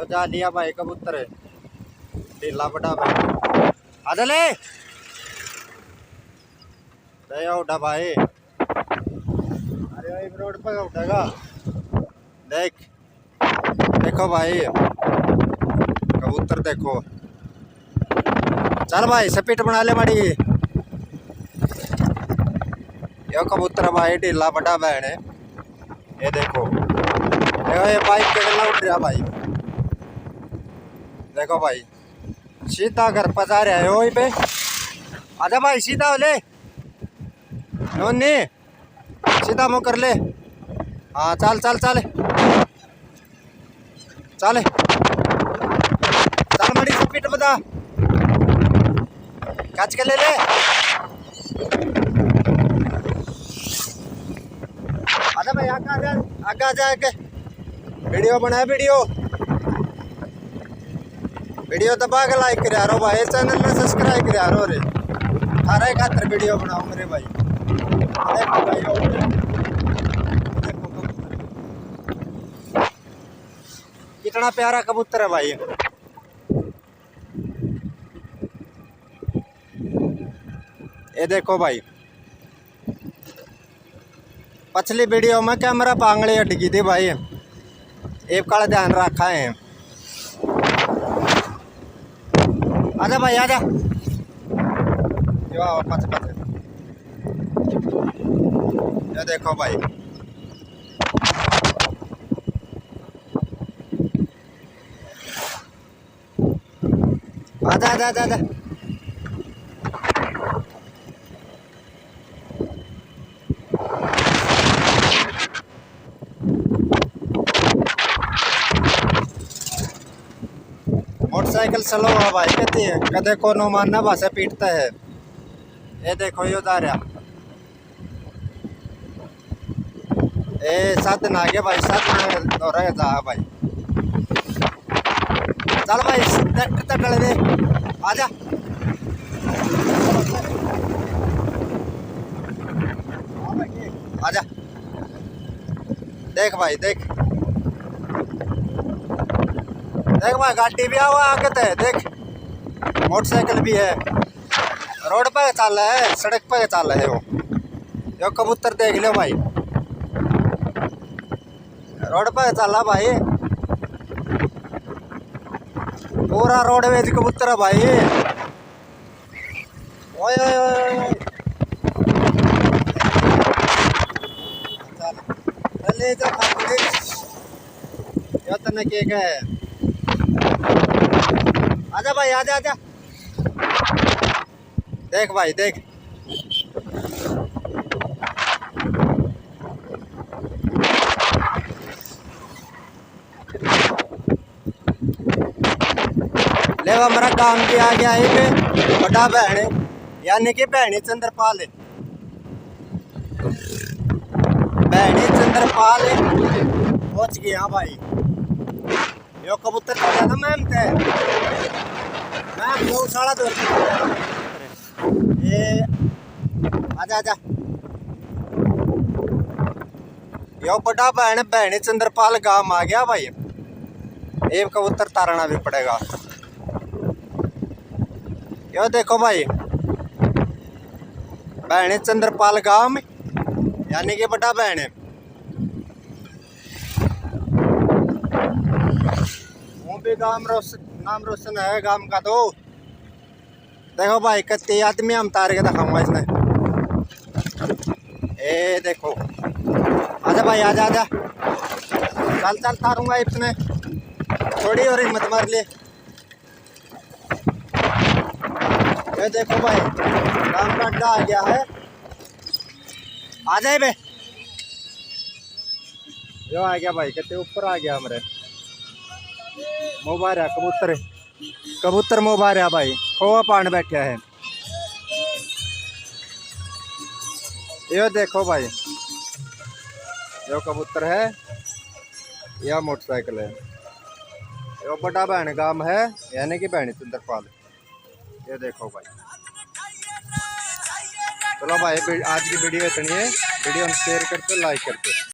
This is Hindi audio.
यो जा लिया भाई कबूतर है ढीला बड़ा भाई आजा ले उठा भाई। अरे भाई रोड पर उठेगा देख देखो भाई कबूतर देखो। चल भाई स्पीड बना ले बड़ी। यो कबूतर भाई ढीला बड़ा बहन है ये देखो। ये बाइक के गला उठ रहा भाई देखो भाई सीधा घर पचा रहा है वही पे। आजा भाई सीधा ले नोनी सीधा मुँह कर ले। हाँ चल चल चल चल चल बड़ी स्पीड बता कच के ले ले। आजा भाई आगे आ जा वीडियो बनाए वीडियो दबा के लाइक कर यारो भाई चैनल में सब्सक्राइब कर यारो रे थारे खातर वीडियो बनाओ मेरे भाई। देखो भाई देखो कितना प्यारा कबूतर है भाई। ये देखो भाई पिछली वीडियो में कैमरा पांगड़ी अटकी थी भाई एक का ध्यान रखा है। आजा भाई आजा पच पच ये देखो भाई आजा आजा आजा, आजा। मोटरसाइकिल स्लो है भाई कहती है कदे को नो मानना भाषा पीटता है। ये देखो यो जा रहा ए साधन आ गया भाई साधन हो रहा जा भाई। चल भाई ट्रैक्टर तक डल दे आजा। आजा देख भाई देख देख भाई गाड़ी भी आवा आगे तो देख मोटरसाइकिल भी है रोड पर चल रहा है सड़क पर चल रहा है वो। यो कबूतर देख लो भाई रोड पर चल रहा भाई पूरा रोडवेज कबूतर है भाई। ओए ओए ओए चल ले जा यो तने के है। आजा भाई आजा आजा देख भाई देख ले हमारा काम भी आ गया है बड़ा बहन है यानी कि बहनी चंद्रपाल है बहनी चंद्रपाल पहुंच गया भाई। यो कबूतर का ना मैम थे मैम गौशाला दो ये आजा आजा यो बड़ा बहन बहनी चंद्रपाल गांव आ गया भाई। एक कबूतर तारना भी पड़ेगा। यो देखो भाई बहनी चंद्रपाल गांव यानी कि बड़ा बहन है भी गांव नाम रोशन है गांव का। तो देखो भाई कितने आदमी हम तार के दिखाऊंगा इसने। ए देखो आजा भाई आजा आजा चल चल तारूंगा इसने थोड़ी और हिम्मत मार ले। ये देखो भाई गांव का अड्डा आ गया है आ जाए बे यो आ गया भाई कितने ऊपर आ गया हमारे मोबाइल है कबूतर मोबाइल है भाई खोआ पान बैठा है। यो देखो भाई यो कबूतर है या मोटरसाइकिल है यो बड़ा बहन गांव है यानी कि बहनी चंद्रपाल। ये देखो भाई चलो भाई आज की वीडियो इतनी है वीडियो हम शेयर करते लाइक करते।